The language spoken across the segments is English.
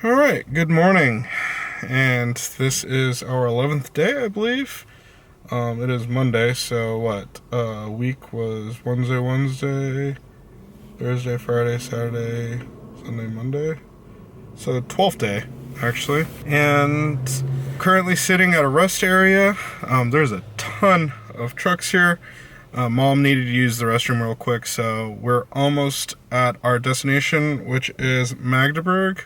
Alright, good morning, and this is our 11th day, I believe. It is Monday, so week was Wednesday, Thursday, Friday, Saturday, Sunday, Monday. So 12th day, actually. And currently sitting at a rest area. There's a ton of trucks here. Mom needed to use the restroom real quick, so we're almost at our destination, which is Magdeburg,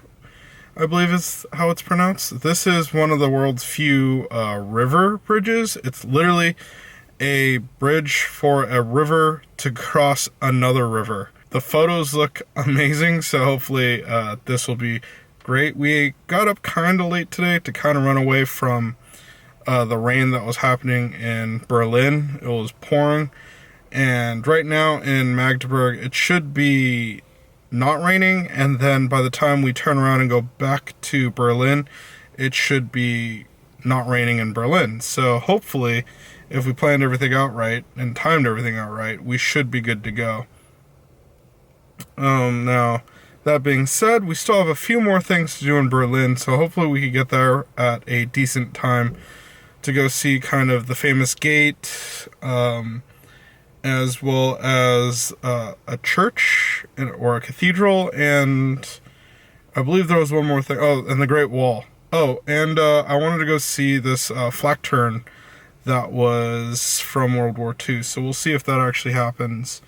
I believe is how it's pronounced. This is one of the world's few river bridges. It's literally a bridge for a river to cross another river. The photos look amazing, so hopefully this will be great. We got up kind of late today to kind of run away from the rain that was happening in Berlin. It was pouring, and right now in Magdeburg it should be not raining, and then by the time we turn around and go back to Berlin, it should be not raining in Berlin. So hopefully, if we planned everything out right and timed everything out right, we should be good to go. Now, that being said, we still have a few more things to do in Berlin, so hopefully we can get there at a decent time to go see kind of the famous gate, as well as a church or a cathedral, and I believe there was one more thing. Oh, and the Great Wall. Oh, and I wanted to go see this flak turn that was from World War II, so we'll see if that actually happens.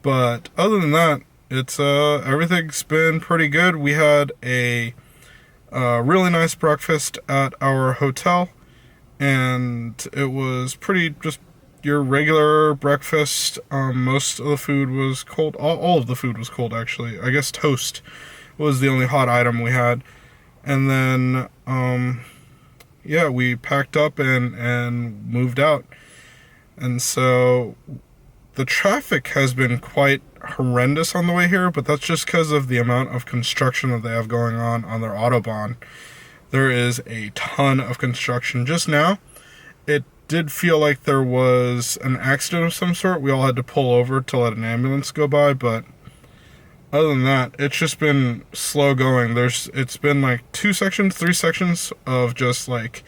But other than that, it's everything's been pretty good. We had a really nice breakfast at our hotel, and it was pretty just your regular breakfast. Most of the food was cold. All of the food was cold, actually. I guess toast was the only hot item we had. And then, we packed up and moved out. And so the traffic has been quite horrendous on the way here, but that's just because of the amount of construction that they have going on their Autobahn. There is a ton of construction. Just now, it did feel like there was an accident of some sort. We all had to pull over to let an ambulance go by, but other than that, it's just been slow going. It's been like 3 sections of just like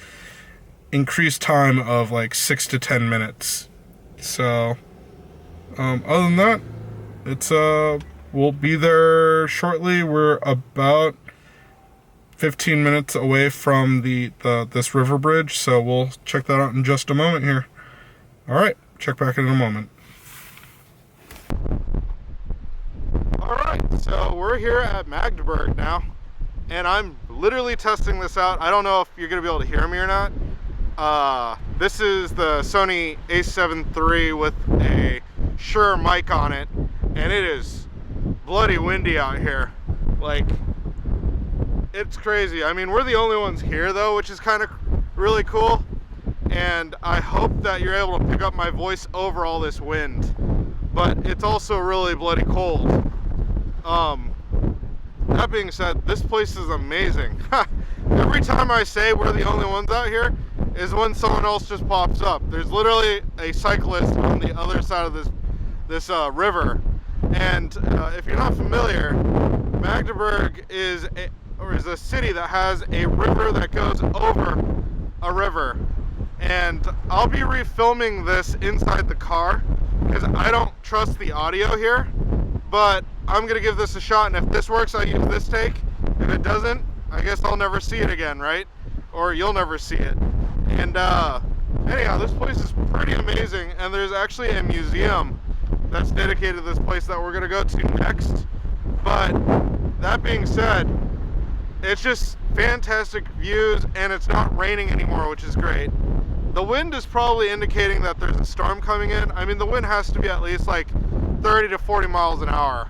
increased time of like 6 to 10 minutes. So, other than that, it's we'll be there shortly. We're about 15 minutes away from this river bridge, so we'll check that out in just a moment here. Alright, check back in a moment. Alright, so we're here at Magdeburg now, and I'm literally testing this out. I don't know if you're going to be able to hear me or not. This is the Sony a7 III with a Shure mic on it, and it is bloody windy out here. Like, it's crazy. I mean, we're the only ones here though, which is kind of really cool, and I hope that you're able to pick up my voice over all this wind, but it's also really bloody cold. That being said, this place is amazing. Every time I say we're the only ones out here is when someone else just pops up. There's literally a cyclist on the other side of this river, and if you're not familiar, Magdeburg is a city that has a river that goes over a river, and I'll be refilming this inside the car because I don't trust the audio here, but I'm gonna give this a shot, and if this works, I'll use this take. If it doesn't, I guess I'll never see it again, right? Or you'll never see it. And anyhow, this place is pretty amazing, and there's actually a museum that's dedicated to this place that we're gonna go to next. But that being said, it's just fantastic views, and it's not raining anymore, which is great. The wind is probably indicating that there's a storm coming in. I mean, the wind has to be at least like 30 to 40 miles an hour.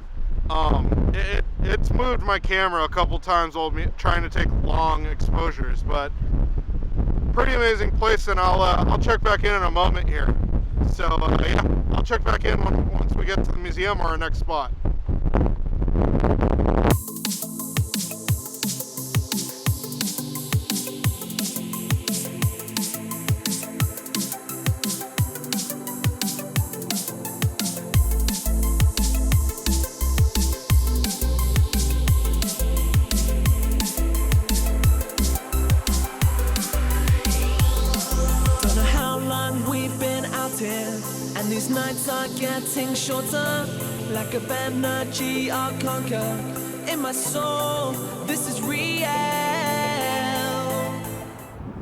It's moved my camera a couple times while trying to take long exposures, but pretty amazing place, and I'll check back in a moment here. So yeah, I'll check back in once we get to the museum or our next spot. nights are getting shorter, like of energy I'll conquer. In my soul, this is real.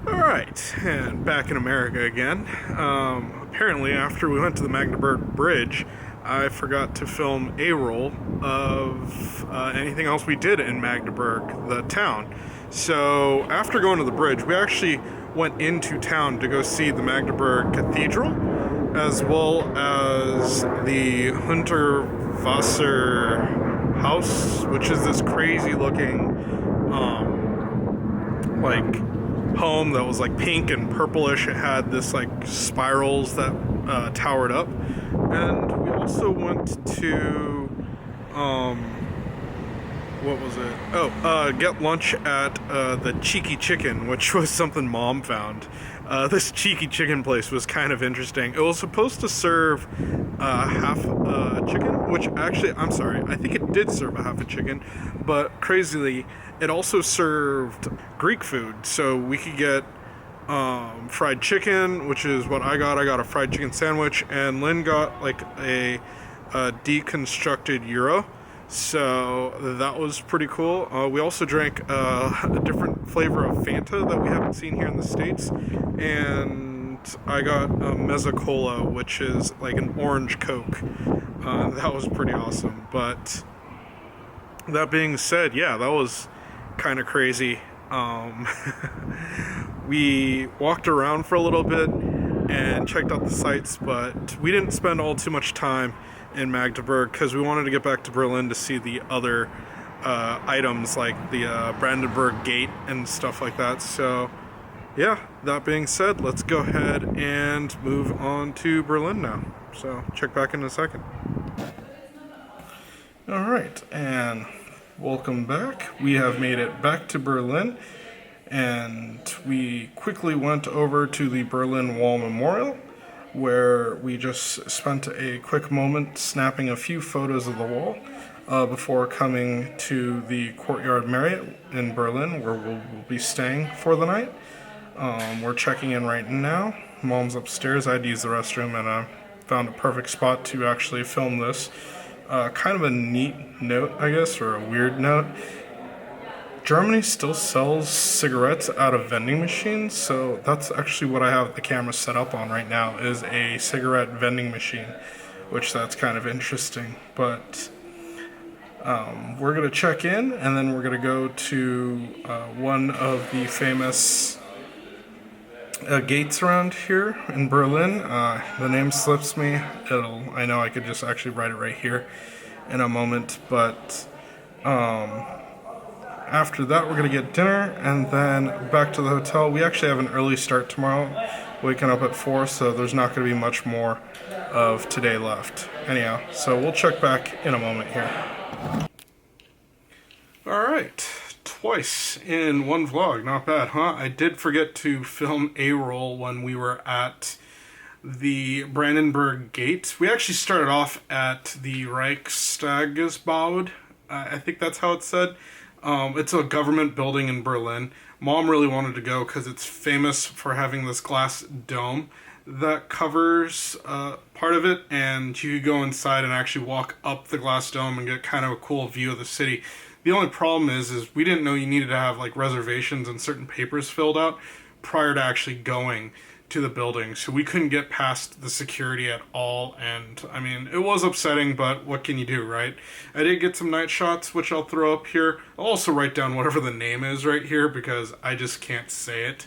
Alright, and back in America again. Apparently after we went to the Magdeburg Bridge, I forgot to film a roll of anything else we did in Magdeburg, the town. So after going to the bridge, we actually went into town to go see the Magdeburg Cathedral, as well as the Hundertwasserhaus, which is this crazy looking like home that was like pink and purplish. It had this like spirals that towered up. And we also went to what was it? Get lunch at the Cheeky Chicken, which was something Mom found. This Cheeky Chicken place was kind of interesting. It was supposed to serve half a chicken, which actually, I'm sorry, I think it did serve a half a chicken, but crazily, it also served Greek food. So we could get fried chicken, which is what I got. I got a fried chicken sandwich, and Lynn got like a deconstructed gyro. So that was pretty cool. We also drank a different flavor of Fanta that we haven't seen here in the States. And I got a Mezza Cola, which is like an orange Coke. That was pretty awesome. But that being said, yeah, that was kind of crazy. We walked around for a little bit and checked out the sights, but we didn't spend all too much time in Magdeburg because we wanted to get back to Berlin to see the other items like the Brandenburg Gate and stuff like that. So yeah, that being said, let's go ahead and move on to Berlin now. So check back in a second. Alright, and welcome back. We have made it back to Berlin, and we quickly went over to the Berlin Wall Memorial, where we just spent a quick moment snapping a few photos of the wall before coming to the Courtyard Marriott in Berlin, where we'll be staying for the night. We're checking in right now. Mom's upstairs. I had to use the restroom, and I found a perfect spot to actually film this. Kind of a neat note, I guess, or a weird note. Germany still sells cigarettes out of vending machines, so that's actually what I have the camera set up on right now, is a cigarette vending machine, which that's kind of interesting. But we're going to check in, and then we're going to go to one of the famous gates around here in Berlin. The name slips me. I know I could just actually write it right here in a moment, but after that, we're going to get dinner, and then back to the hotel. We actually have an early start tomorrow, waking up at 4, so there's not going to be much more of today left. Anyhow, so we'll check back in a moment here. Alright, twice in one vlog. Not bad, huh? I did forget to film a roll when we were at the Brandenburg Gate. We actually started off at the Reichstagsgebäude. I think that's how it's said. It's a government building in Berlin. Mom really wanted to go because it's famous for having this glass dome that covers part of it, and you could go inside and actually walk up the glass dome and get kind of a cool view of the city. The only problem is we didn't know you needed to have like reservations and certain papers filled out prior to actually going to the building, so we couldn't get past the security at all, and I mean, it was upsetting, but what can you do, right? I did get some night shots, which I'll throw up here. I'll also write down whatever the name is right here, because I just can't say it.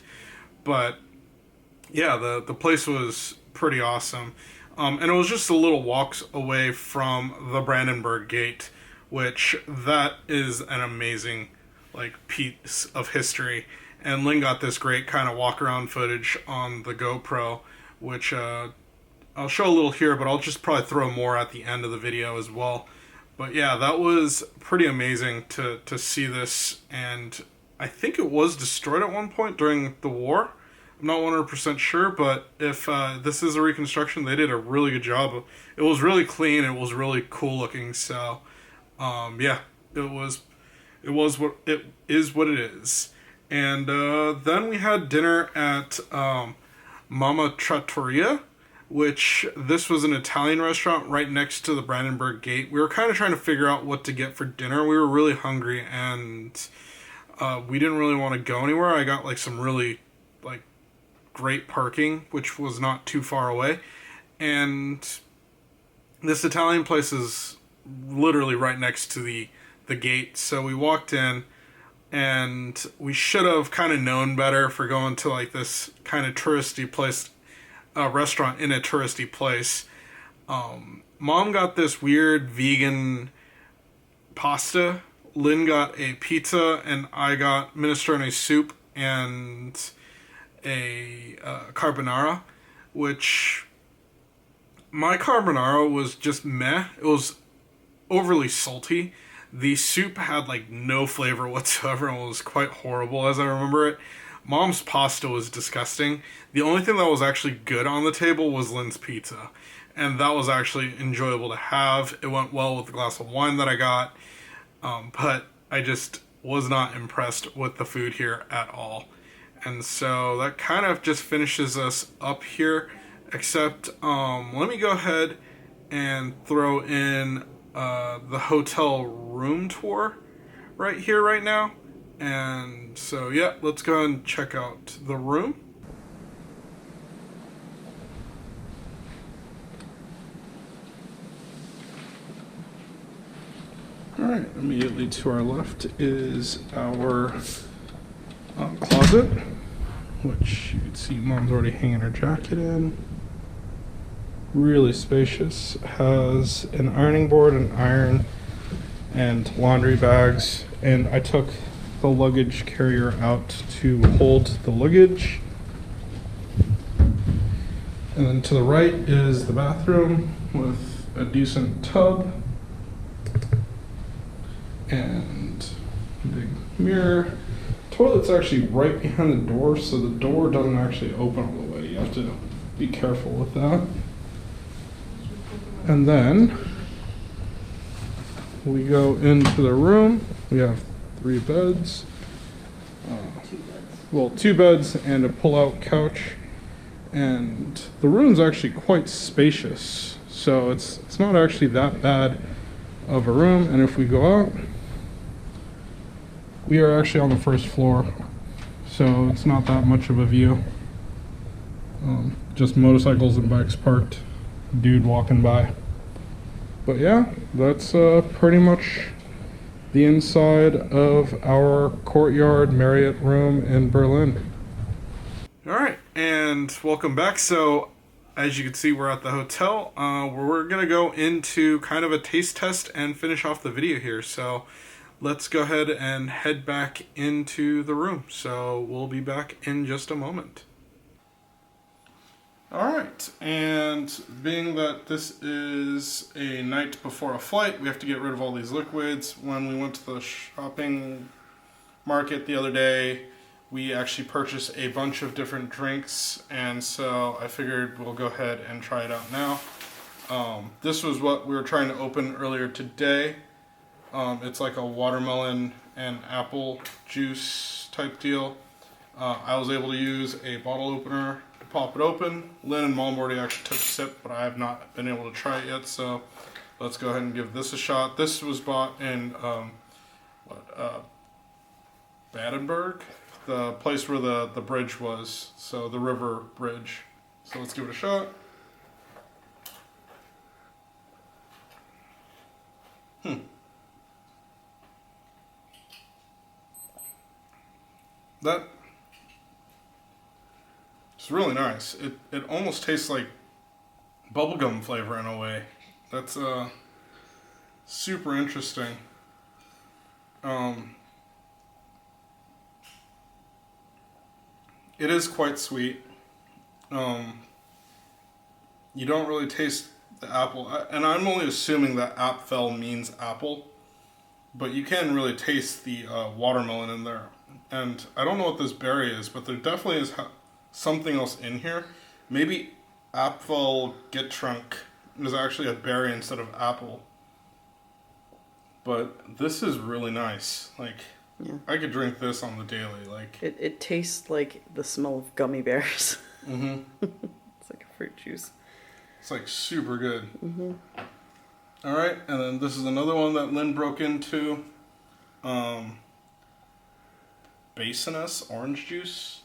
But yeah, the place was pretty awesome, and it was just a little walks away from the Brandenburg Gate, which that is an amazing like piece of history. And Lynn got this great kind of walk-around footage on the GoPro, which I'll show a little here, but I'll just probably throw more at the end of the video as well. But yeah, that was pretty amazing to see this, and I think it was destroyed at one point during the war. I'm not 100% sure, but if this is a reconstruction, they did a really good job. It was really clean, it was really cool looking, so yeah, it is what it is. And then we had dinner at Mama Trattoria, which this was an Italian restaurant right next to the Brandenburg Gate. We were kind of trying to figure out what to get for dinner. We were really hungry, and we didn't really want to go anywhere. I got like some really like great parking, which was not too far away, and this Italian place is literally right next to the gate. So we walked in, and we should have kind of known better for going to like this kind of touristy place, restaurant in a touristy place. Mom got this weird vegan pasta. Lynn got a pizza, and I got minestrone soup and a carbonara, which my carbonara was just meh. It was overly salty. The soup had like no flavor whatsoever and was quite horrible as I remember it. Mom's pasta was disgusting. The only thing that was actually good on the table was Lynn's pizza, and that was actually enjoyable to have. It went well with the glass of wine that I got, but I just was not impressed with the food here at all. And so that kind of just finishes us up here, except let me go ahead and throw in the hotel room tour right here right now. And so yeah, let's go ahead and check out the room. Alright, immediately to our left is our closet, which you can see Mom's already hanging her jacket in. Really spacious. Has an ironing board, an iron, and laundry bags. And I took the luggage carrier out to hold the luggage. And then to the right is the bathroom with a decent tub and a big mirror. Toilet's actually right behind the door, so the door doesn't actually open all the way. You have to be careful with that. And then we go into the room. We have 3 beds. Well, 2 beds and a pull-out couch. And the room's actually quite spacious, so it's not actually that bad of a room. And if we go out, we are actually on the first floor, so it's not that much of a view. Just motorcycles and bikes parked, dude walking by. But yeah, that's pretty much the inside of our courtyard Marriott room in Berlin. Alright, and welcome back. So, as you can see, we're at the hotel. We're going to go into kind of a taste test and finish off the video here. So, let's go ahead and head back into the room. So, we'll be back in just a moment. Alright, and being that this is a night before a flight, we have to get rid of all these liquids. When we went to the shopping market the other day, we actually purchased a bunch of different drinks, and so I figured we'll go ahead and try it out now. This was what we were trying to open earlier today. It's like a watermelon and apple juice type deal. I was able to use a bottle opener to pop it open. Lynn and Mom already actually took a sip, but I have not been able to try it yet, so let's go ahead and give this a shot. This was bought in Magdeburg, the place where the bridge was, so the river bridge. So let's give it a shot. That it's really nice. It almost tastes like bubblegum flavor in a way. That's super interesting. It is quite sweet. You don't really taste the apple, and I'm only assuming that Apfel means apple, but you can really taste the watermelon in there. And I don't know what this berry is, but there definitely is something else in here. Maybe Apfel Getränk is actually a berry instead of apple. But this is really nice. Like, yeah. I could drink this on the daily. Like it tastes like the smell of gummy bears. Mm-hmm. It's like a fruit juice. It's like super good. All right, and then this is another one that Lynn broke into. Basinus orange juice.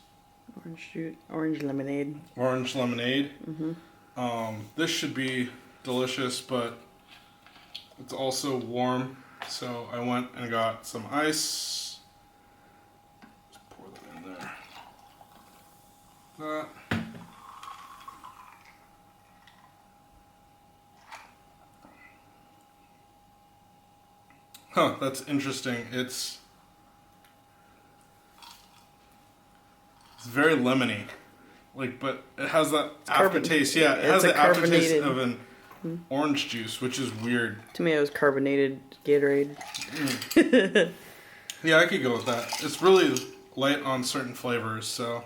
Orange lemonade. Orange lemonade. This should be delicious, but it's also warm. So I went and got some ice. Just pour that in there. That. Huh, that's interesting. It's very lemony, like, but it has that aftertaste. Yeah, it has the aftertaste of an orange juice, which is weird. To me, it was carbonated Gatorade. Yeah, I could go with that. It's really light on certain flavors, so.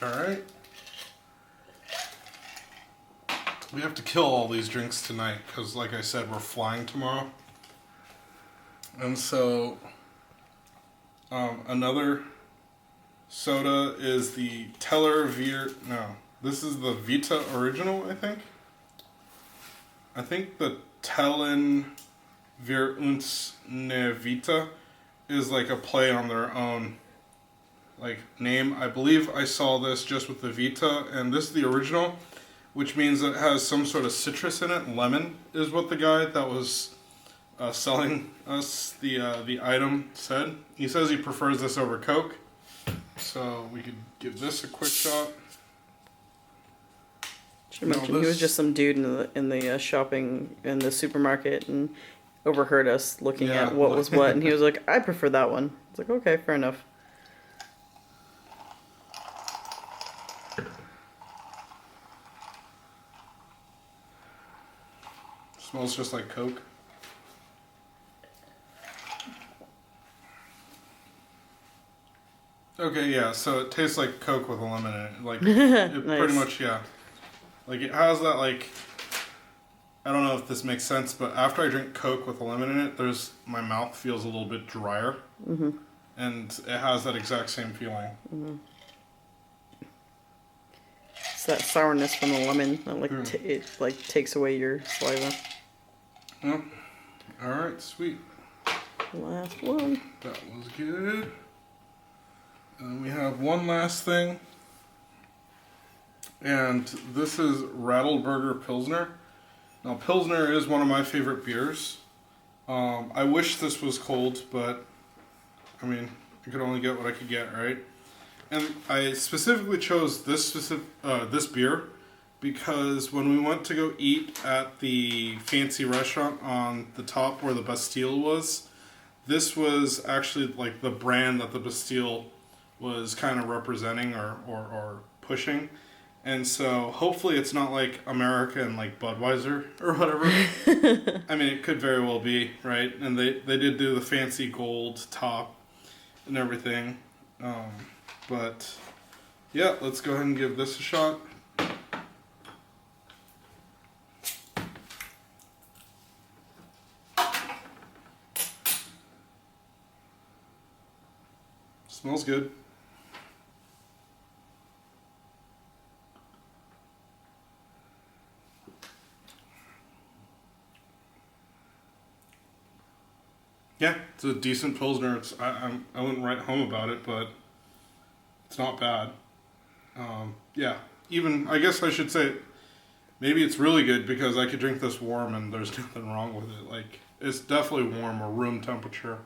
All right. We have to kill all these drinks tonight because, like I said, we're flying tomorrow. And so, another soda is the this is the Vita Original, I think. I think the Tellen Wir uns ne Vita is like a play on their own like name. I believe I saw this just with the Vita, and this is the original, which means it has some sort of citrus in it. Lemon is what the guy that was selling us the item said. He says he prefers this over Coke, so we could give this a quick shot. Should mention he was just some dude in the shopping in the supermarket and overheard us looking at what was what, and he was like, "I prefer that one." It's like, okay, fair enough. Smells just like Coke. Okay, yeah, so it tastes like Coke with a lemon in it. Like, it Nice. Pretty much, yeah. Like, it has that, like, I don't know if this makes sense, but after I drink Coke with a lemon in it, my mouth feels a little bit drier. And it has that exact same feeling. It's that sourness from the lemon that it like takes away your saliva. Yeah. All right, sweet. Last one. That was good. And we have one last thing. And this is Rattleburger Pilsner. Now, Pilsner is one of my favorite beers. I wish this was cold, but, I mean, I could only get what I could get, right? And I specifically chose this beer because when we went to go eat at the fancy restaurant on the top where the Bastille was, this was actually like the brand that the Bastille was kind of representing or pushing. And so hopefully it's not like America and like Budweiser or whatever. I mean, it could very well be, right? And they did do the fancy gold top and everything. But yeah, let's go ahead and give this a shot. Smells good. Yeah, it's a decent Pilsner. I wouldn't write home about it, but it's not bad. Yeah, even, I guess I should say, maybe it's really good because I could drink this warm and there's nothing wrong with it. Like, it's definitely warm or room temperature.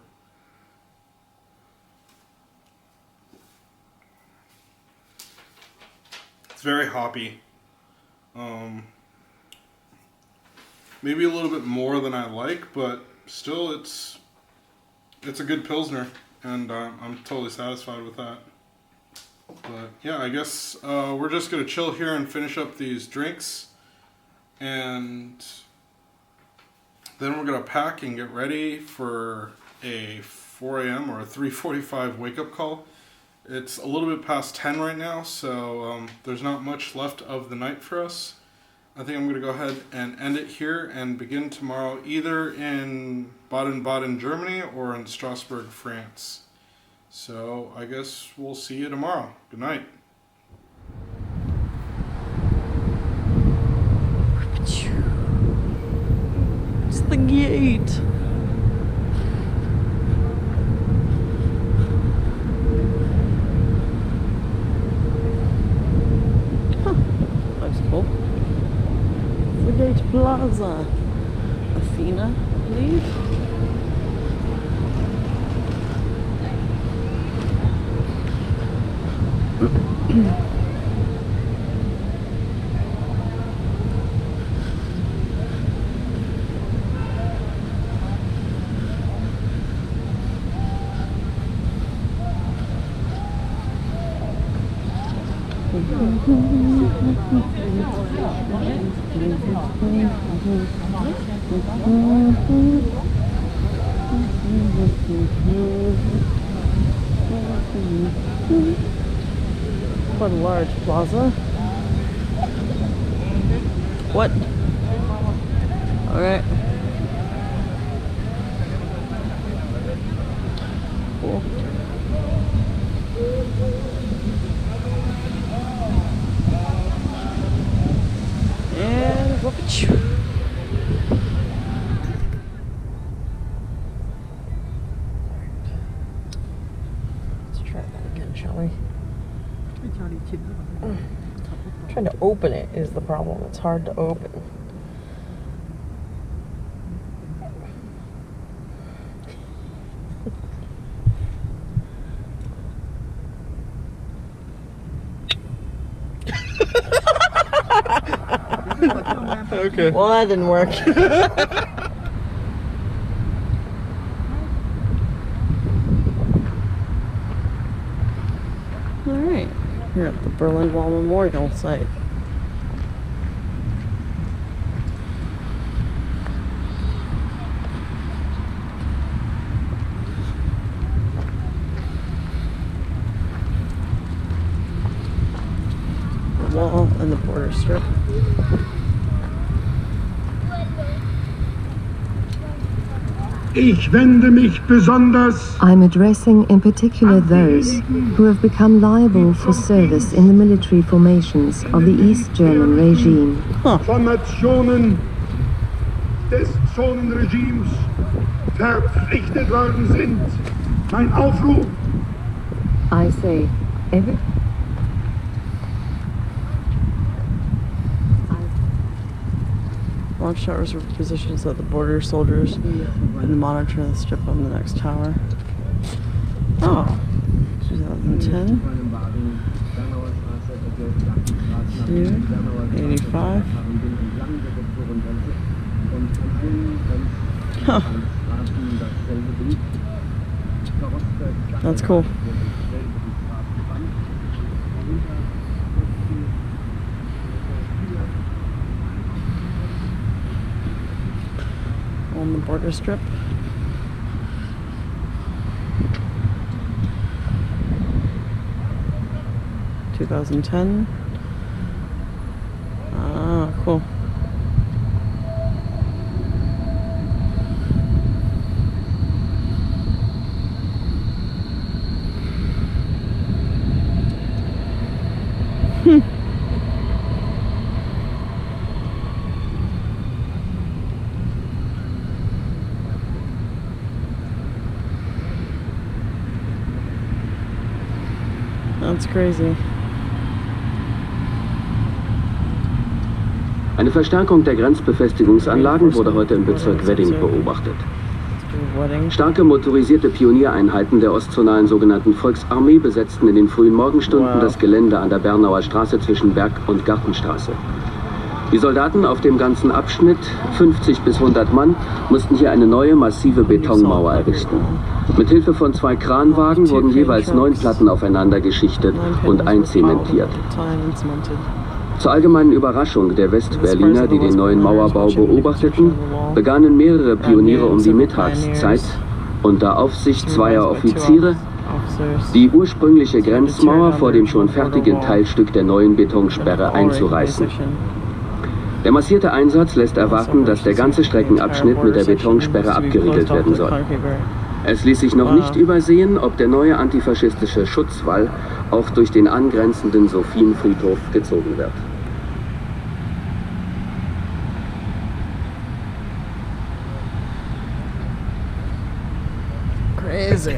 It's very hoppy. Maybe a little bit more than I like, but still it's a good Pilsner, and I'm totally satisfied with that. But yeah, I guess we're just going to chill here and finish up these drinks, and then we're going to pack and get ready for a 4 a.m. or a 3:45 wake-up call. It's a little bit past 10 right now, so there's not much left of the night for us. I think I'm going to go ahead and end it here and begin tomorrow either in Baden-Baden, Germany or in Strasbourg, France. So I guess we'll see you tomorrow. Good night. It's the gate. That's cool. The Gate Plaza. Athena, I believe. What a large plaza. What? Alright. Cool. And whoop it. Let's try that again, shall we? Trying to open it is the problem. It's hard to open. Okay. Well, that didn't work. Alright, we're at the Berlin Wall Memorial site. The wall and the border strip. Ich wende mich besonders I'm addressing in particular those who have become liable for service in the military formations of the East German regime. Formationen des Zonenregimes verpflichtet worden sind. Mein Aufruf. I say, every... Launch towers were positioned so that the border soldiers would monitor the strip on the next tower. Oh, 2010. 285. Huh. That's cool. On the border strip. (2010). Ah, cool. That's crazy. Eine Verstärkung der Grenzbefestigungsanlagen wurde heute im Bezirk Wedding beobachtet. Starke motorisierte Pioniereinheiten der ostzonalen sogenannten Volksarmee besetzten in den frühen Morgenstunden das Gelände an der Bernauer Straße zwischen Berg- und Gartenstraße. Die Soldaten auf dem ganzen Abschnitt, 50 bis 100 Mann, mussten hier eine neue massive Betonmauer errichten. Mithilfe von 2 Kranwagen wurden jeweils 9 Platten aufeinander geschichtet und einzementiert. Zur allgemeinen Überraschung der Westberliner, die den neuen Mauerbau beobachteten, begannen mehrere Pioniere um die Mittagszeit, unter Aufsicht zweier Offiziere, die ursprüngliche Grenzmauer vor dem schon fertigen Teilstück der neuen Betonsperre einzureißen. Der massierte Einsatz lässt erwarten, dass der ganze Streckenabschnitt mit der Betonsperre abgeriegelt werden soll. Es ließ sich noch nicht übersehen, ob der neue antifaschistische Schutzwall auch durch den angrenzenden Sophienfriedhof gezogen wird. Crazy.